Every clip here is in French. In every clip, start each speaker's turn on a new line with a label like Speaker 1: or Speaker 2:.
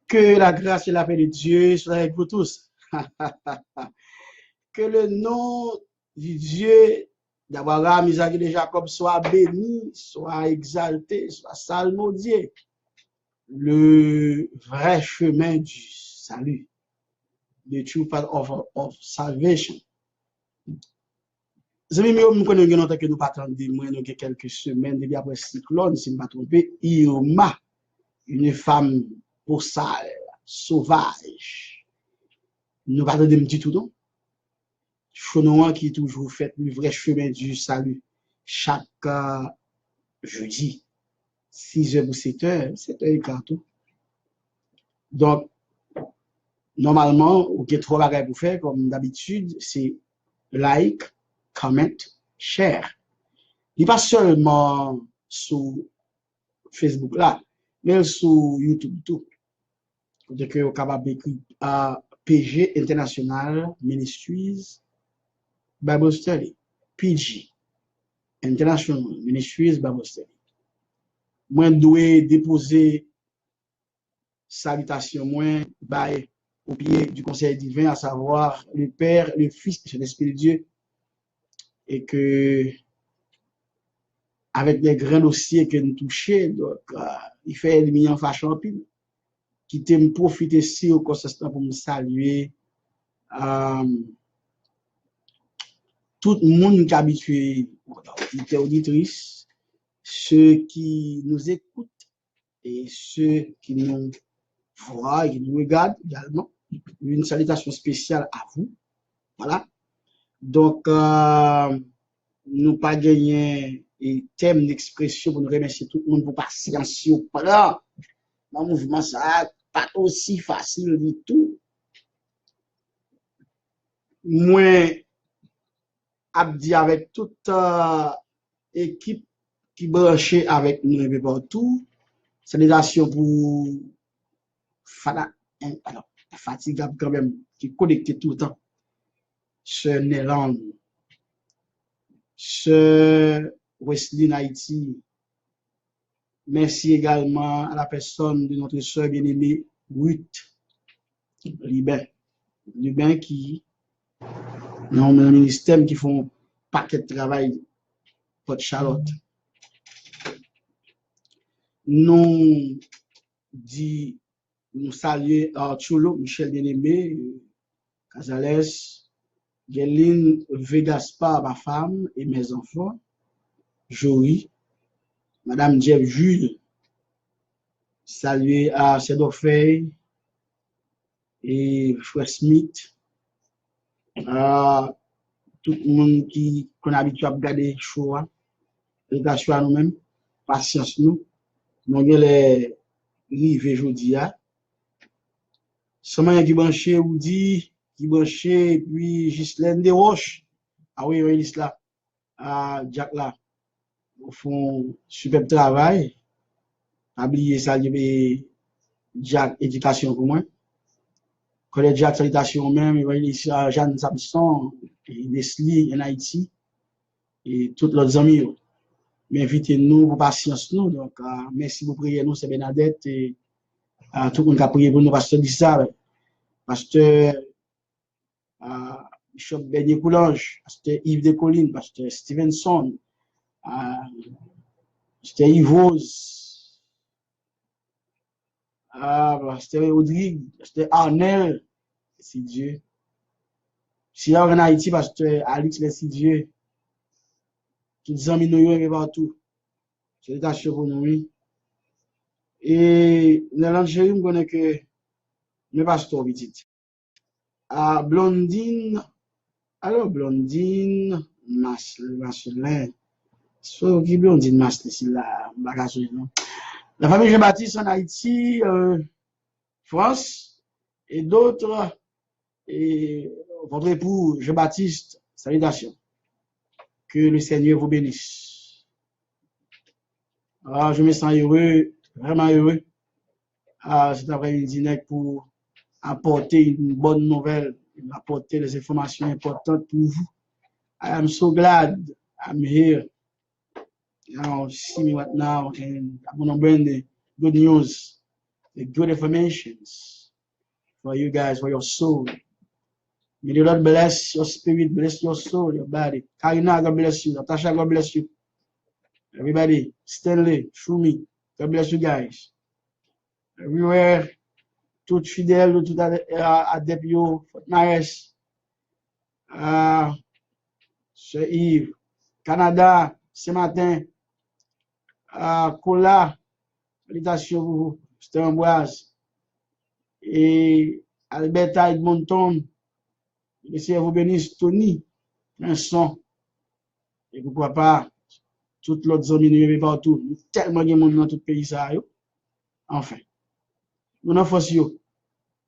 Speaker 1: Que la grâce et la paix de Dieu soient avec vous tous. Que le nom du Dieu d'Abraham, Isaac et de Jacob soit béni, soit exalté, soit salmodié. Le vrai chemin du salut. The true path of salvation. Zami mi yo m konnen gen que nous pas attendre moi nous quelques semaines depuis après cyclone si je ne me trompe Irma, une femme pour sale, sauvage. Nous pas attendre du tout non. Chonouan qui toujours fait le vrai chemin du salut chaque jeudi 6h ou 7h, 7h et quart tout. Donc normalement, ou qu'il y a trois bagages pour faire, comme d'habitude, c'est like, comment, share. Il n'est pas seulement sur Facebook là, mais sur YouTube tout. Donc, vous êtes capable d'écrire à PG International Ministries Bible Study. PG International Ministries Bible Study. Moi, je dois déposer salutation, moi, bye. Au pied du conseil divin, à savoir le Père, le Fils et l'Esprit de Dieu, et que avec les grands dossiers que nous touchons, donc il fait des millions fâchants pile, qui t'aime profiter si au consistant pour me saluer tout le monde qui est habitué, auditrices, ceux qui nous écoutent et ceux qui nous voient et qui nous regardent également. Une salutation spéciale à vous. Voilà. Donc, nous pas gagné et thème d'expression pour nous remercier tout le monde pour patience au plan. Mon mouvement, ça pas aussi facile du tout. Moi, abdi avec toute équipe qui branchée avec nous et partout. Salutation pour Fada, alors, fatigable quand même, qui est connecté tout le temps. Ce Néland, ce Wesley Haïti. Merci également à la personne de notre soeur bien-aimée, Ruth Lubin qui, dans le ministère, qui font paquet de travail pour Charlotte. Nous dit, nous saluons Arturo, Michel bien-aimé, Casales, Géline Vegaspar, ma femme et mes enfants, Joey, Madame Jeff Jules, saluer à Cédorfey et Frère Smith, à tout le monde qui est habitué à regarder le show, relation à nous-mêmes, patience nous, nous avons les rives aujourd'hui. Seulement qui branché ou dit, qui branché, et puis Ghislaine Desroches, ah oui, oui, là, à Jack là, au fond, super travail. Oubliez ça, Jack éducation pour moi. Collège Jack salutation même, il va ici à Jeanne Samson, et Leslie en Haïti, et tous leurs amis. Mais invitez-nous pour patience nous. Donc, merci pour prier nous, c'est Bernadette, et tout le monde qui a prié pour nous, pasteur Dissa, pasteur Bishop Bernier Coulange, pasteur Yves de Colline, pasteur Stevenson, pasteur Yvose, pasteur Rodrigue, pasteur Arnel, si Dieu. Si en Haïti, pasteur Alix, merci Dieu. Tous les amis nous et partout. C'est l'état pour nous. Et dans l'Algérie, on connaît que le pasteur petit. Blondine, alors Blondine, Marcelin, so qui Blondine Marcelin, c'est la bagage, non? La famille Jean-Baptiste en Haïti, France, et d'autres, et votre époux Jean-Baptiste, salutations. Que le Seigneur vous bénisse. Je me sens heureux, vraiment heureux, cet après-midi pour apporter une bonne nouvelle, apporter des informations importantes pour vous. I am so glad I'm here. You know, see me right now, and I'm gonna bring the good news. the good informations for you guys, for your soul. May the Lord bless your spirit, bless your soul, your body. Karina, God bless you. Natasha, God bless you. Everybody, Stanley, Shumi, God bless you guys. Everywhere, tout fidèle, tout adepte yo, Fortnares, Sir Yves, Canada, ce matin, Kola, salutations pour vous, Mr. Ambroise, et Alberta Edmonton, le Seigneur vous bénisse, Tony, Vincent, et pourquoi pas, toutes l'autre zone, nous partout, tellement de monde dans tout le pays, ça, yo. Enfin, nous n'en faisons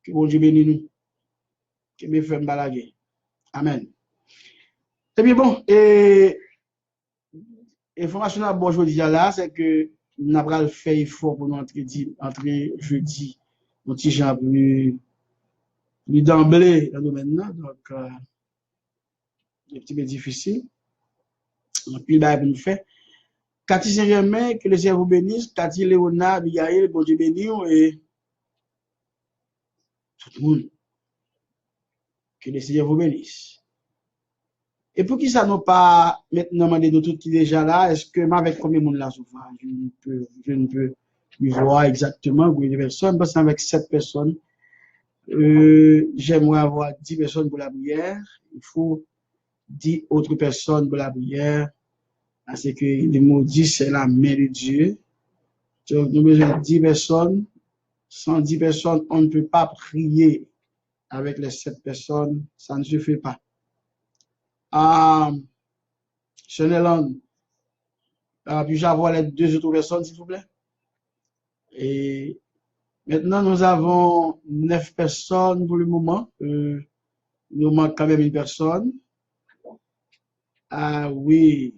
Speaker 1: que bon Dieu bénisse nous, que mes frères m'balaguer. Amen. Et bien bon, et information à bon aujourd'hui là, c'est que nous avons fait effort pour nous entrer jeudi, mon petit Jean plus d'emblée dans le domaine là, donc un petit peu difficile. Puis là, pour nous faire. Cathy Saint-Germain, que le Seigneur vous bénisse, Cathy Léonard, Abigail, bon Dieu bénisse, et tout le monde, que le Seigneur vous bénisse. Et pour qui ça n'a pas maintenant demandé de tout qui est déjà là, est-ce que avec combien de monde là souvent, je ne peux voir exactement combien de personnes, parce qu'avec 7 personnes, j'aimerais avoir 10 personnes pour la prière, il faut 10 autres personnes pour la prière, parce que le mot 10 c'est la main de Dieu. Donc nous avons besoin de 10 personnes, sans 10 personnes, on ne peut pas prier avec les 7 personnes, ça ne se fait pas. Cheneland, puis-je avoir les 2 autres personnes, s'il vous plaît? Et maintenant, nous avons 9 personnes pour le moment. Il nous manque quand même une personne. Ah oui,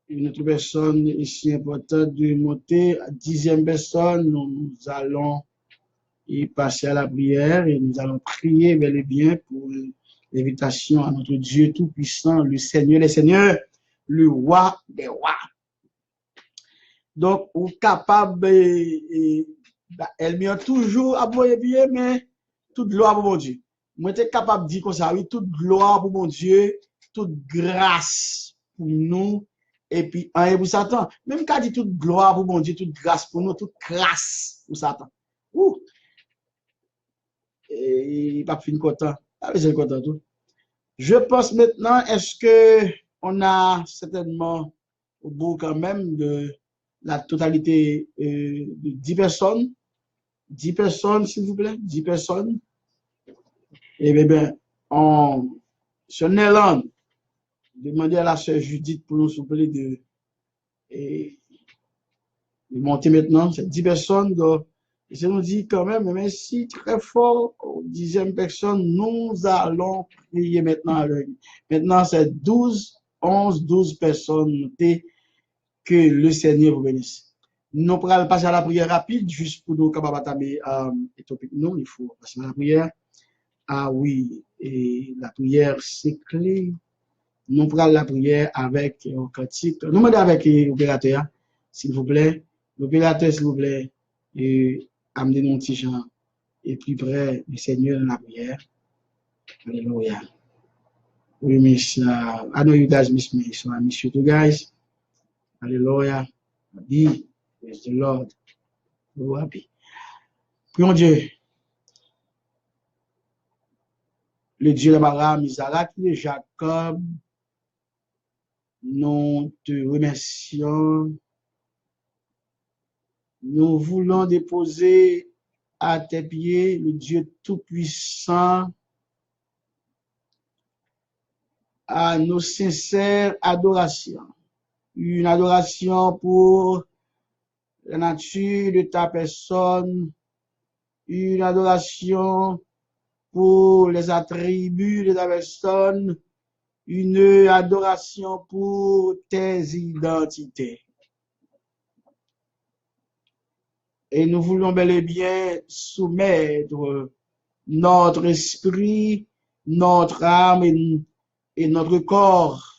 Speaker 1: une autre personne ici importante de monter. 10e personne, nous allons y passer à la prière et nous allons prier bel et bien pour l'invitation à notre Dieu Tout-Puissant, le Seigneur des Seigneurs, le Roi des Rois. Donc, ou capable, elle m'y a toujours abonné bien, mais toute gloire pour mon Dieu. Moi, j'étais capable de dire comme ça, oui, toute gloire pour mon Dieu, toute grâce pour nous, et puis, rien pour Satan. Même quand dit toute gloire pour mon Dieu, toute grâce pour nous, toute grâce pour Satan. Ouh! Et il pas fini content. Ah, c'est content tout. Je pense maintenant, est-ce que on a certainement au bout quand même de la totalité de 10 personnes? 10 personnes, s'il vous plaît, 10 personnes. Et bien, sur Néerlande, demandez à la sœur Judith pour nous souffler de monter maintenant. C'est 10 personnes. Donc, je nous dis quand même, merci très fort aux 10e personne, nous allons prier maintenant avec. Maintenant, c'est 12, 11, 12 personnes. Notez que le Seigneur vous bénisse. Nous allons passer à la prière rapide, juste pour nous capables d'entamer les topics. Non, il faut passer à la prière. Ah oui, et la prière, c'est clé. Nous prenons la prière avec un cantique. Nous demandons avec l'opérateur, s'il vous plaît. L'opérateur, s'il vous plaît, et amenez nos petits gens et plus près du Seigneur dans la prière. Alléluia. We miss, I know you guys miss me, so I miss you too, guys. Alléluia. Be with the Lord. So happy. Prions Dieu. Le Dieu d'Abraham, Isaac et Jacob, nous te remercions. Nous voulons déposer à tes pieds le Dieu Tout-Puissant, à nos sincères adorations. Une adoration pour la nature de ta personne, une adoration pour les attributs de ta personne, une adoration pour tes identités. Et nous voulons bel et bien soumettre notre esprit, notre âme et notre corps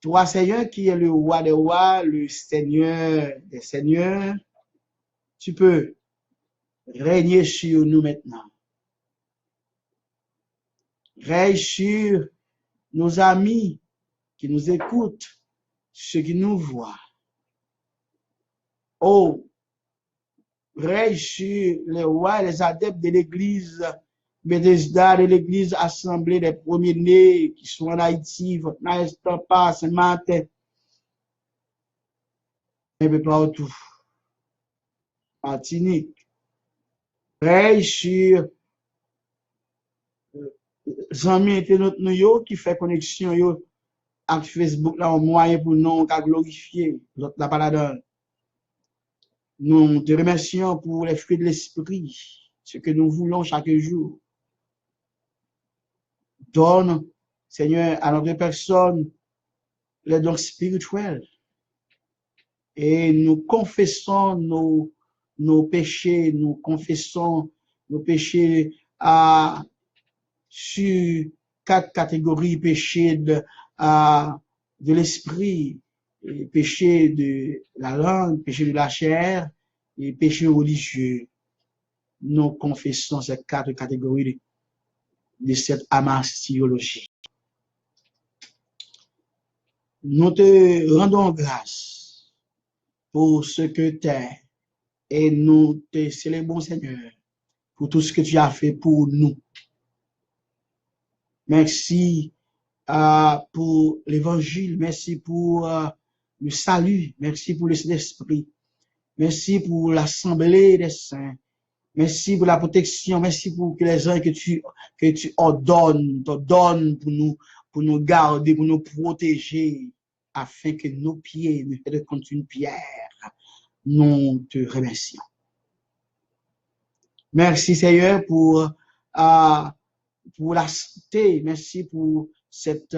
Speaker 1: Toi, Seigneur, qui est le roi des rois, le Seigneur des seigneurs, tu peux régner sur nous maintenant. Règne sur nos amis qui nous écoutent, ceux qui nous voient. Oh, règne sur les rois et les adeptes de l'église Bethesda, de l'église assemblée des premiers-nés qui sont en Haïti, n'hésitez pas ce matin, un peu partout. Martinique. Règne sur les amis internautes nous qui fait connexion yo avec Facebook là, un moyen pour nous glorifier la parole. Nous te remercions pour les fruits de l'esprit, ce que nous voulons chaque jour. Donne, Seigneur, à notre personne les dons spirituels. Et nous confessons nos péchés, nous confessons nos péchés sur 4 catégories: péché de l'esprit, péché de la langue, péché de la chair et péché religieux. Nous confessons ces 4 catégories de cette amastéologie. Nous te rendons grâce pour ce que tu es et nous te célébrons, Seigneur, pour tout ce que tu as fait pour nous. Merci pour l'évangile, merci pour le salut, merci pour le Saint-Esprit, merci pour l'assemblée des saints, merci pour la protection, merci pour que les gens que tu ordonnes pour nous garder, pour nous protéger, afin que nos pieds ne soient contre une pierre. Nous te remercions. Merci Seigneur pour la santé, merci pour cette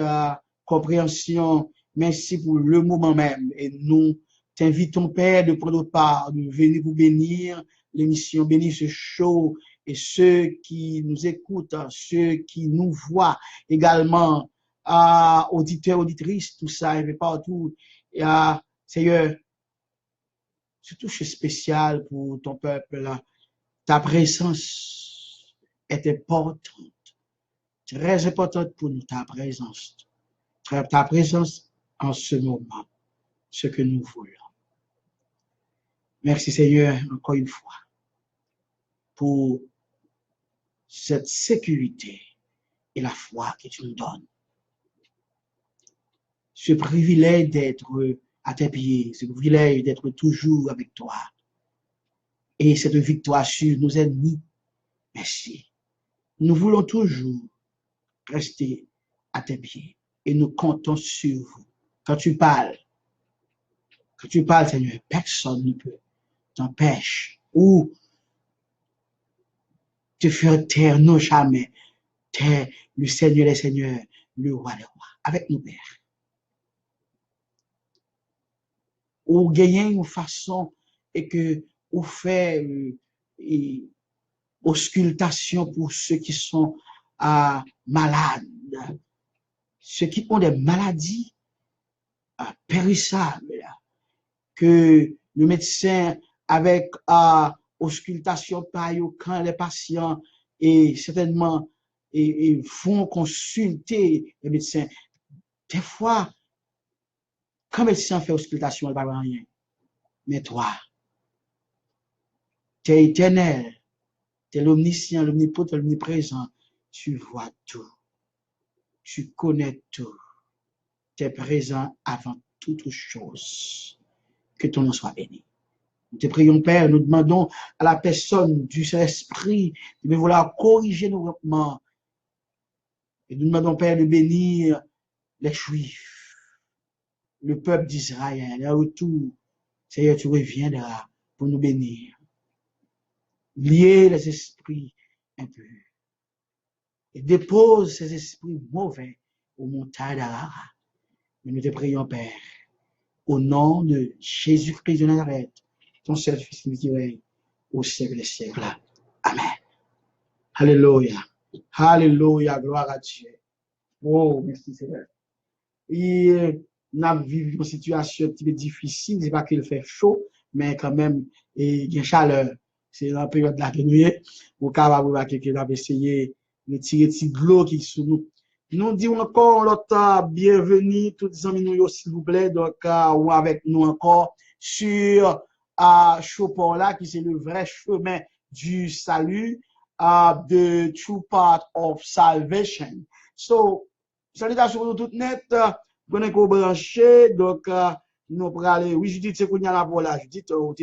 Speaker 1: compréhension, merci pour le moment même. Et nous t'invitons, Père, de prendre part, de venir vous bénir l'émission, bénir ce show et ceux qui nous écoutent, ceux qui nous voient également, auditeurs, auditrices, tout ça, et partout. Et, Seigneur, c'est touche spécial pour ton peuple là. Ta présence est importante, très importante pour nous, ta présence en ce moment, ce que nous voulons. Merci Seigneur, encore une fois, pour cette sécurité et la foi que tu nous donnes. Ce privilège d'être à tes pieds, ce privilège d'être toujours avec toi. Et cette victoire sur nos ennemis, merci. Nous voulons toujours rester à tes pieds et nous comptons sur vous. Quand tu parles, Seigneur, personne ne peut t'empêcher ou te faire taire, non jamais. Taire le Seigneur des Seigneurs, le roi des rois, avec nous, Père. Ou gagner une façon et que ou fait auscultation pour ceux qui sont malades, ceux qui ont des maladies périssables, que le médecin avec auscultation par quand les patients et certainement et font consulter les médecins. Des fois, quand le médecin fait auscultation, il ne va rien. Mais toi, tu es éternel, tu es l'omniscient, l'omnipotent, l'omniprésent. Tu vois tout. Tu connais tout. Tu es présent avant toute chose. Que ton nom soit béni. Nous te prions, Père, nous demandons à la personne du Saint-Esprit de vouloir corriger nos manquements. Et nous demandons, Père, de bénir les Juifs, le peuple d'Israël. Et à retour, Seigneur, tu reviendras pour nous bénir. Lier les esprits impurs. Et dépose ces esprits mauvais aux montagnes d'Arara. Mais nous te prions, Père, au nom de Jésus-Christ de Nazareth, ton seul Fils qui règne au siècle des siècles. Amen. Alléluia. Alléluia. Gloire à Dieu. Oh, merci Seigneur. Et n'a vécu une situation un petit peu difficile, c'est pas qu'il fait chaud, mais quand même, il y a chaleur. C'est la période de la nuit, au cas où on va essayer de tirer de l'eau qui est sous nous. Nous disons encore l'autre bienvenue, tous les amis nous, s'il vous plaît, donc, ou avec nous encore sur Chopin là, qui c'est le vrai chemin du salut, the true path of salvation. So, salutations pour nous toutes net, on est branché, donc, nous pour aller, oui, je dis, c'est qu'on y a là pour là, je dis, on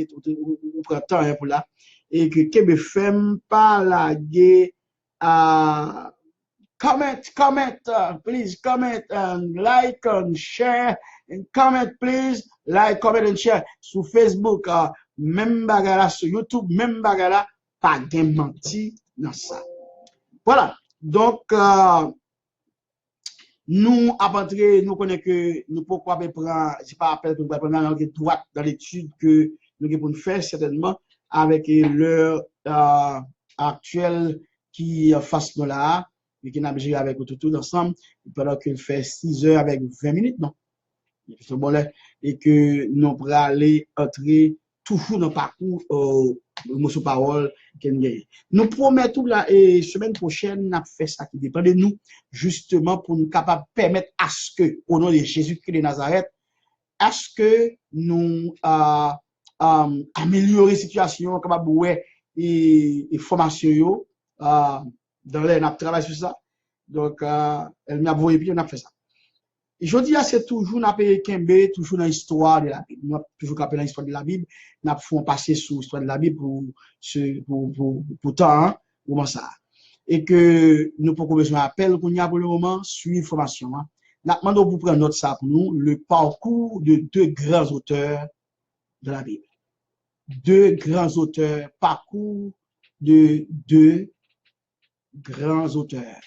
Speaker 1: prend temps pour là, et que Québec FM pas la guerre, please comment and like and share and comment please like comment and share sur Facebook même bagala sur YouTube même bagala pas gen menti dans ça voilà donc nous après nous connaissons que nous pourquoi prendre c'est pas appel que nous prendre droite dans l'étude que nous pour faire certainement avec l'heure actuelle qui face nous là et qui n'a pas avec tout ensemble pendant qu'il fait 6 heures avec 20 minutes non c'est bon là et que nous pour aller entrer toujours dans le parcours sous parole nous promettons la semaine prochaine n'a fait ça qui dépend de nous justement pour nous capable permettre à ce que au nom de Jésus-Christ de Nazareth à ce que nous améliorer situation capable ouais et formation dans l'air, on a travaillé sur ça. Donc, elle m'a envoyé, puis on a fait ça. Et je dis, c'est toujours, on a payé Kembe, toujours dans l'histoire de la Bible. On a toujours capé dans l'histoire de la Bible. On a fait passer sur l'histoire de la Bible pour temps, hein, comment ça. Et que nous pouvons besoin d'appel qu'on y a pour le moment, suivre formation. Hein. On a demandé pour prendre note ça pour nous, le parcours de deux grands auteurs de la Bible. Deux grands auteurs, parcours de deux grands auteurs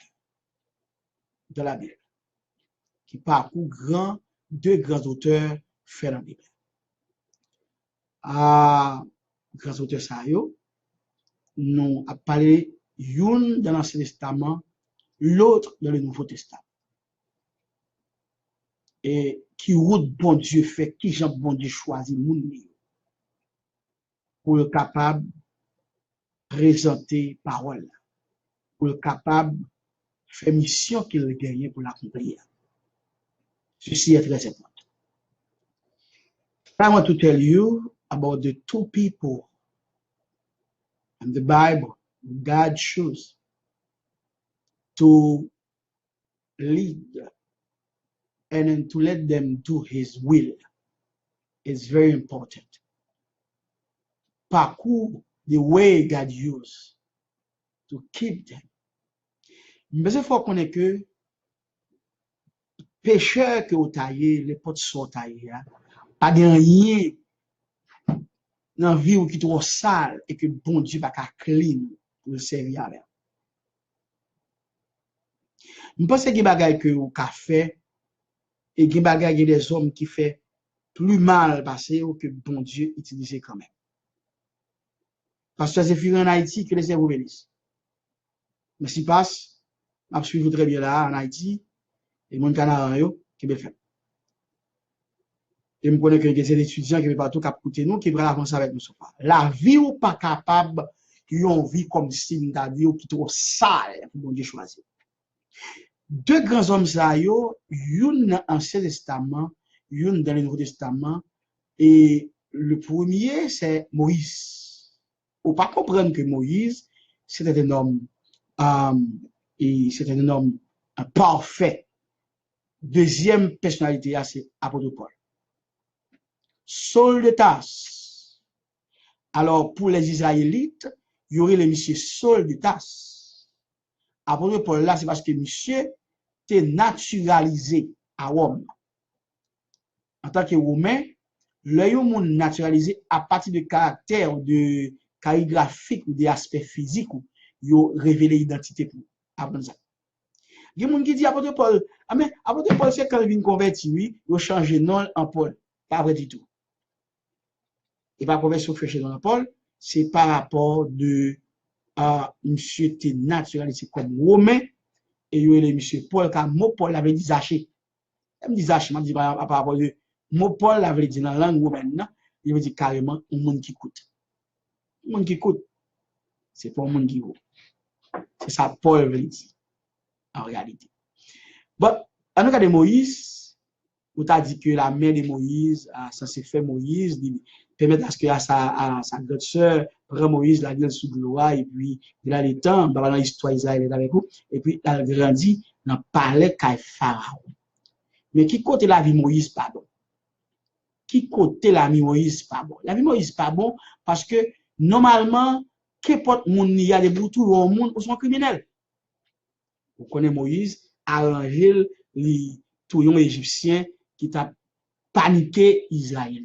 Speaker 1: de la Bible, qui parcourt deux grands auteurs fait dans la Bible. Grands auteurs ça yo, nous a parlé une dans l'Ancien Testament, l'autre dans le Nouveau Testament. Et qui route bon Dieu fait, qui Jean bon Dieu choisit moun pour être capable de présenter parole, pour être capable de faire mission qu'il a gagné pour l'accomplir. Ceci est très important. I want to tell you about the two people in the Bible God chose to lead and then to let them do his will. It's very important. Parcours, the way God used to keep them. Mais il faut qu'on ait que pécheur que vous taillez, les potes sont taillés, pas de rien dans la vie qui est trop sale et que bon Dieu va clean pour le servir avec. Je pense que les bagages que vous avez fait et les bagages des hommes qui fait plus mal passer ou que bon Dieu utilise quand même. Parce que c'est fini en Haïti que les cerveaux bénissent. Mais si passe, je suis très bien là en Haïti et mon canard qui est fait. Et je connais que des étudiants qui sont partout qui écoutent nous, qui veulent avancer avec nous. La vie ou pas capable, qui ont vie comme si nous avions qui trop sale pour bon Dieu choisir. Deux grands hommes, une dans l'Ancien Testament, une dans le Nouveau Testament, et le premier, c'est Moïse. On ne peut pas comprendre que Moïse, c'était un homme, c'était un homme parfait. Deuxième personnalité, c'est Apôtre Paul. Saul de Tarse. Alors, pour les Israélites, il y aurait le monsieur Saul de Tarse. Apôtre Paul, là, c'est parce que monsieur était naturalisé à Rome. En tant que Romain, l'œil au monde naturalisé à partir de caractères, de calligraphiques ou des aspects physiques, ils ont révélé l'identité pour apprendre ça. Il y a des gens qui disent Apôtre Paul, mais Apôtre Paul, c'est quand il vient convertir, oui, il a changé nom en Paul. Pas vrai du tout. Et pas conversion fraîche dans Paul, c'est par rapport de monsieur était naturalisé comme Romain, et il y a monsieur Paul, car mot Paul avait dit Zaché. Elle me dit Zachman, me dit par rapport de mot Paul la veut dire dans la langue romaine, il veut dire carrément un monde qui écoute. Un monde qui écoute, c'est pas un monde qui vaut. C'est ça Paul veut dire en réalité. Bon, en cas de Moïse, où t'as dit que la main de Moïse, ça s'est fait Moïse, permettre à ce que à sa grande sœur prend Moïse la gueule sous gloire et puis il a les temps, dans l'histoire Israël est avec vous, et puis il a grandi dans le palais qu'à Pharaon. Mais qui côté la vie Moïse pas bon? Qui côté la vie Moïse pas bon? La vie Moïse pas bon parce que normalement, qu'importe monde il y a des boutous au monde ou sont criminels. Vous connaissez Moïse, arrangé les touillons égyptiens qui t'a paniqué Israël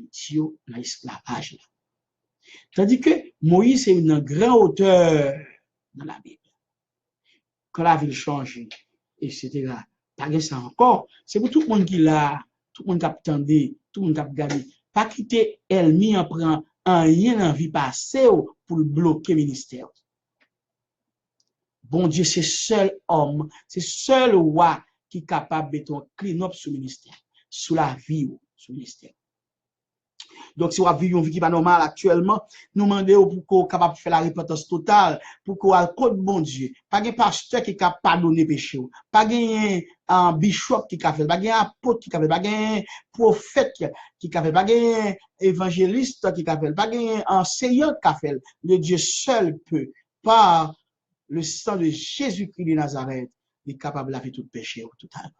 Speaker 1: dans l'esclavage. Tandis que Moïse est une grande auteur dans la Bible. Quand la ville change, etc. Pas de ça encore. C'est pour tout le monde qui l'a, tout le monde qui a attendu, tout le monde qui a regardé. Pas quitter Elmi en prend un rien en vie passée pour bloquer le ministère. Bon Dieu, c'est seul homme, c'est seul roi qui est capable de mettre un clean up sur le ministère, sur la vie, sur le ministère. Donc, si vous vivez une vie qui n'est pas normale actuellement, nous demandons pour qu'on soit capable de faire la repentance totale, pour qu'on ait le code bon Dieu. Pas de pasteur qui est capable de pardonner péché. Pas de un bishop qui a fait, pas de apôtre qui a fait, pas de prophète qui a fait, pas de évangéliste qui a fait, pas de enseignant qui a fait. Le Dieu seul peut, par le sang de Jésus-Christ de Nazareth, est capable de laver tout péché total.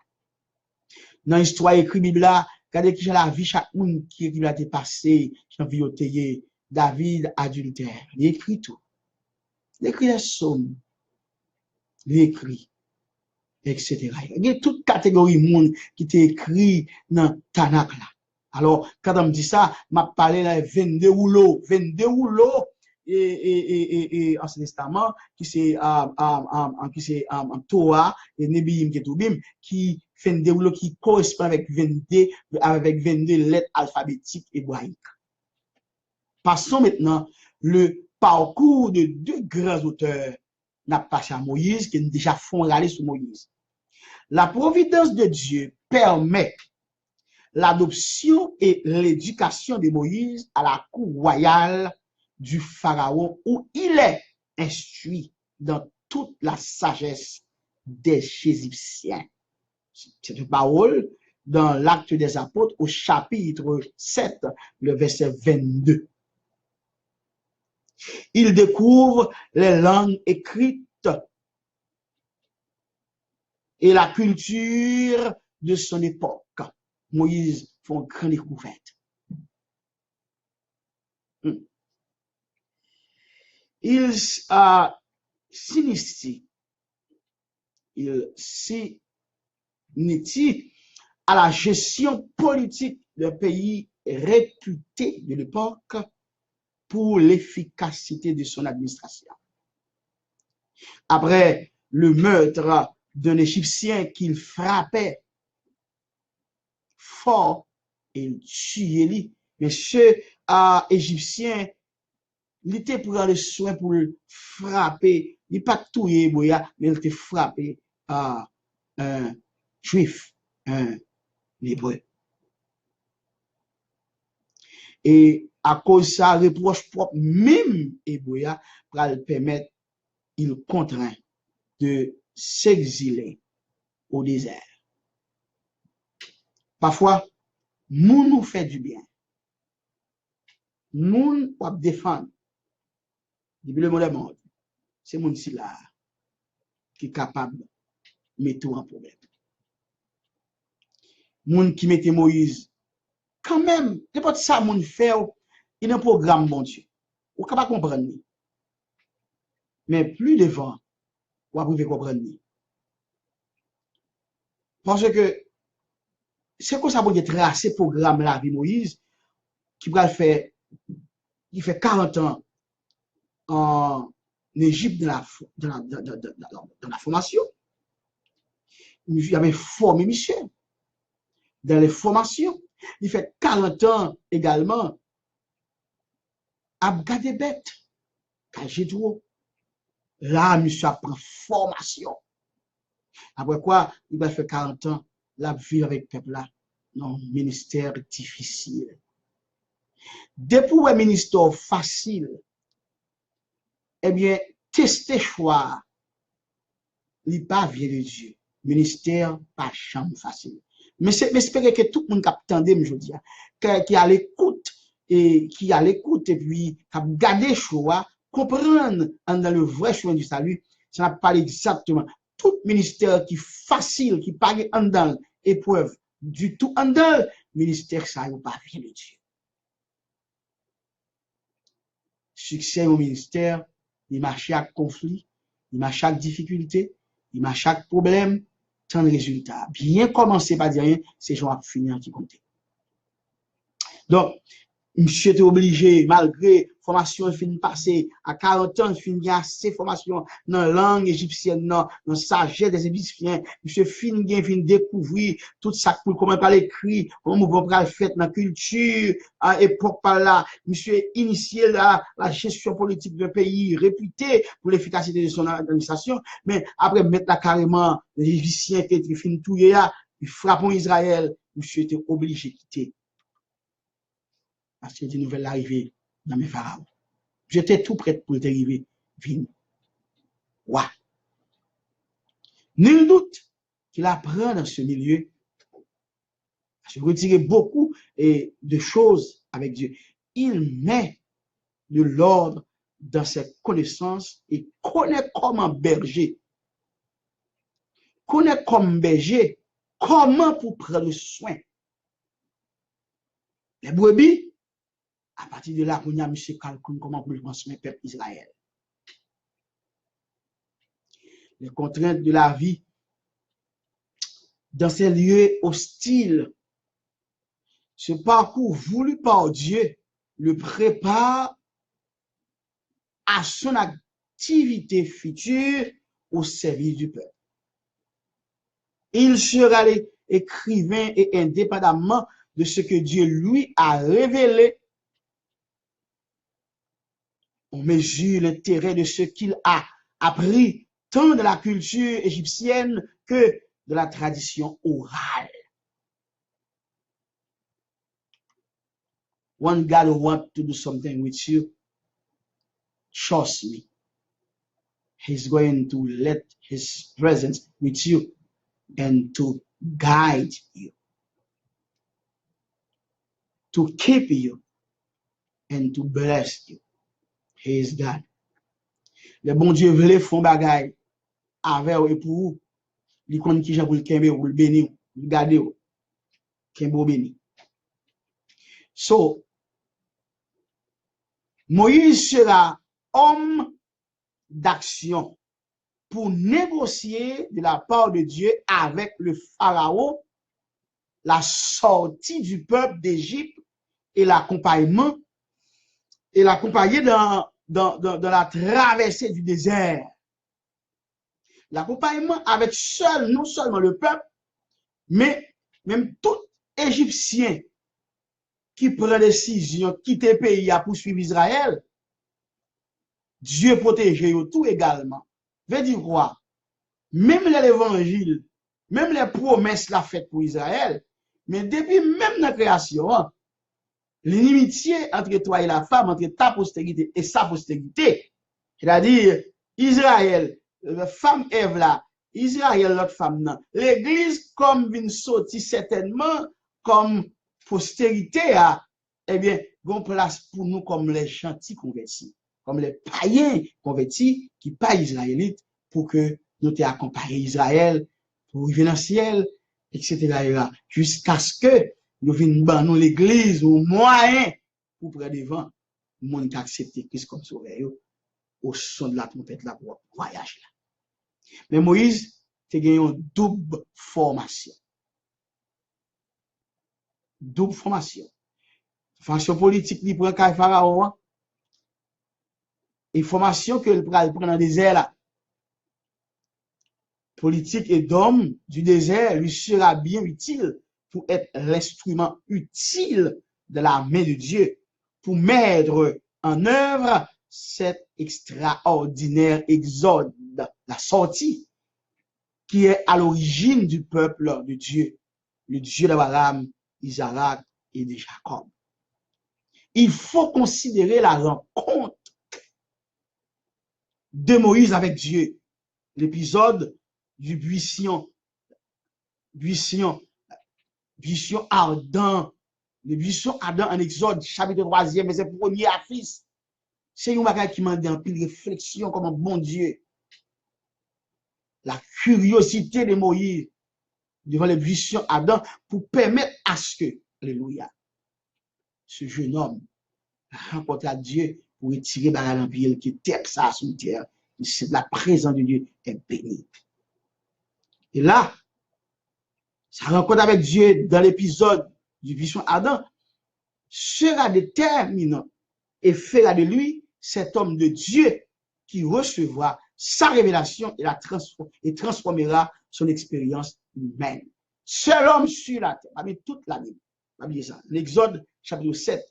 Speaker 1: Dans l'histoire écrite Bible là, regardez qui la vie chaque monde qui a été passé, j'en vie David adultère. Il écrit tout. Il écrit les psaumes. Il écrit, etc. Il y a toute catégorie de monde qui est écrit dans Tanakh là. Alors, quand on me dit ça, m'a parlé là 22 rouleaux et Ancien Testament qui c'est Torah et Nebiim Ketubim qui fait des rouleaux qui correspond avec 22 lettres alphabétiques hébraïques. Passons maintenant le parcours de deux grands auteurs n'a pas à Moïse qui ont déjà font râler sur Moïse. La providence de Dieu permet l'adoption et l'éducation de Moïse à la cour royale du Pharaon où il est instruit dans toute la sagesse des Égyptiens. C'est une parole dans l'Acte des Apôtres au chapitre 7, le verset 22. Il découvre les langues écrites et la culture de son époque. Moïse fait une grande découverte. Il s'initie à la gestion politique d'un pays réputé de l'époque pour l'efficacité de son administration. Après le meurtre d'un Égyptien qu'il frappait fort et il tuait lui, mais ce Égyptien il était pour le soin pour le frapper, il pas tué boya, mais il était frappé à un juif, un hébreu. Et à cause de ça, reproche propre, même hébreu, pour le permettre, il contraint de s'exiler au désert. Parfois, nous fait du bien. Nous défendre. Depuis le monde, c'est mon si là qui est capable de mettre tout en problème. Moun qui mette Moïse, quand même, n'importe ça, moun fait, il y a un programme, bon Dieu. Ou capable de comprendre. Mais plus devant, ou après comprendre. Parce que c'est comme ça pour tracer programme la vie Moïse, qui va faire, il fait 40 ans en Égypte dans la formation. Il avait formé Michel dans les formations. Il fait 40 ans également à garder bête, Kajedro. Là, monsieur apprend formation. Après quoi, il va faire 40 ans la vie avec peuple là. Non, ministère difficile. Depuis un ministère facile, eh bien, tester choix, il pas vient de Dieu. Ministère pas chambre facile. Mais c'est espérer que tout le monde qui attendait aujourd'hui, qui a l'écoute et puis qui a gardé choix, comprendre dans le vrai chemin du salut, ça n'a pas exactement tout ministère qui facile, qui paraît en dans épreuve du tout en dans ministère ça n'a pas vient de Dieu. Succès au ministère, il m'a chaque conflit, il m'a chaque difficulté, il m'a chaque problème, tant de résultats. Bien commencer par dire rien, c'est genre finir qui compte. Donc, monsieur était obligé, malgré formation fin passée, à 40 ans, fin bien assez formation dans la langue égyptienne, dans la sagesse des Égyptiens, monsieur fin découvrir tout ça, comment parler écrit, comment vous pouvez faire dans la culture, à époque par là, monsieur initié la gestion politique d'un pays réputé pour l'efficacité de son administration, mais après mettre là carrément les Égyptiens qui étaient fin tout, il frappe en Israël, monsieur était obligé de quitter. Parce que des nouvelles arrivées dans mes pharaons. J'étais tout prêt pour t'arriver. Vine. Ouais. Nul doute qu'il apprend dans ce milieu. Je retirer beaucoup de choses avec Dieu. Il met de l'ordre dans ses connaissances et connaît comment berger. Connaît comme berger comment pour prendre soin. Les brebis, à partir de là, on a monsieur calcul comment pour transmettre le peuple Israël. Les contraintes de la vie dans ces lieux hostiles, ce parcours voulu par Dieu le prépare à son activité future au service du peuple. Il sera écrivain et indépendamment de ce que Dieu lui a révélé. On mesure l'intérêt de ce qu'il a appris tant de la culture égyptienne que de la tradition orale. When God wants to do something with you, trust me, He's going to let His presence with you and to guide you, to keep you, and to bless you. He is God. Le bon Dieu voulait faire bagaille avec et pour vous. Il connaît qui j'ai pour le kembe ou le béni, le garder ou kembe béni. So, Moïse sera homme d'action pour négocier de la part de Dieu avec le Pharaon la sortie du peuple d'Égypte et l'accompagnement et l'accompagner dans la traversée du désert. L'accompagnement avec non seulement le peuple, mais même tout Égyptien qui prend décision, quitter le pays à poursuivre Israël, Dieu protège tout également. Veut dire quoi? Même l'évangile, même les promesses la faites pour Israël, mais depuis même la création, l'inimitié entre toi et la femme, entre ta postérité et sa postérité, c'est-à-dire Israël, la femme Ève là, Israël, l'autre femme là, l'église comme une sortie certainement comme postérité, eh bien, gon place pour nous comme les gentils convertis, comme les païens convertis qui pas israélites pour que nous te accompagner Israël pour arriver dans le ciel, etc. Jusqu'à ce que nous venions dans l'église ou moyen pour prendre devant le monde qui accepte Christ comme sauveur au son de la trompette là pour voyage là. Mais Moïse a gagné une double formation. Double formation. Formation politique li prend kay Pharaon et formation que le prend dans le désert là. Politique et d'homme du désert lui sera bien utile pour être l'instrument utile de la main de Dieu pour mettre en œuvre cet extraordinaire exode, la sortie qui est à l'origine du peuple de Dieu le Dieu d'Abraham, Isaac et de Jacob. Il faut considérer la rencontre de Moïse avec Dieu. L'épisode du buisson ardent. Le buisson ardent en Exode, chapitre 3e, verset 1er à 6. C'est un bagage qui m'a dit en pile réflexion comme un bon Dieu. La curiosité de Moïse devant le buisson ardent pour permettre à ce que, alléluia, ce jeune homme rencontre à Dieu pour retirer par l'empire qui terre ça sur terre. C'est la présence de Dieu est bénie. Et là, sa rencontre avec Dieu dans l'épisode du buisson ardent sera déterminant et fera de lui cet homme de Dieu qui recevra sa révélation et transformera son expérience humaine. Seul homme sur la terre, parmi toute la Bible, parmi ça, l'Exode chapitre 7,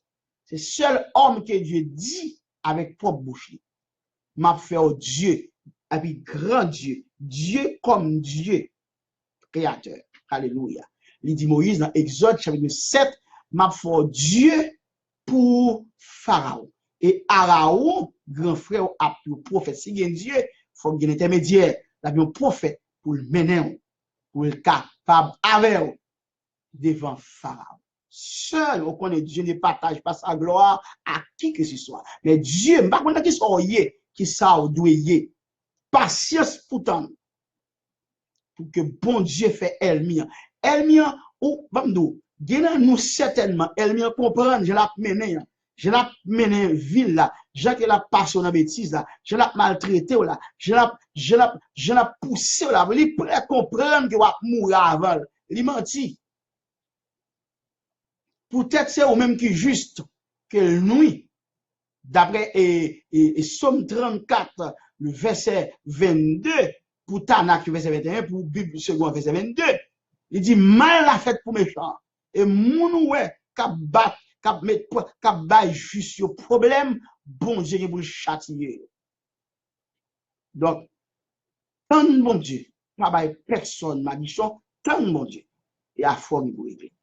Speaker 1: c'est seul homme que Dieu dit avec propre bouche. M'a fait au Dieu, avec grand Dieu, Dieu comme Dieu, créateur. Alléluia. Il dit Moïse dans Exode chapitre 7, m'a fait au Dieu pour Pharaon. Et Araon, grand frère, a pu prophète. Si il y a un Dieu, il faut qu'il y ait un intermédiaire. Il y a un prophète pour le mener, pour le capable avec devant Pharaon. Seul, on connaît Dieu ne partage pas sa gloire à qui que ce soit. Mais Dieu, pas contre qui soit qui ça doit y patience pourtant pour que bon Dieu fait Elmia. Elmia ou bamdou, nous certainement Elmia comprendre, je l'ai mené. Je l'ai mené ville là, je l'ai passé dans bêtise là, je l'ai maltraité là, je l'ai poussé là, il pourrait comprendre qu'il va mourir avant, il menti. Peut-être c'est au même qui juste que nuit, d'après Somme 34, le verset 22, pour Tanak, verset 21, pour Bible second, verset 22. Il dit, mal la fête pour méchant. Et mon ouais, cap juste sur problème, bon Dieu pour le châtier. Donc, tant bon Dieu, pas personne, ma mission, tant bon Dieu. Et à fort, il vous aider.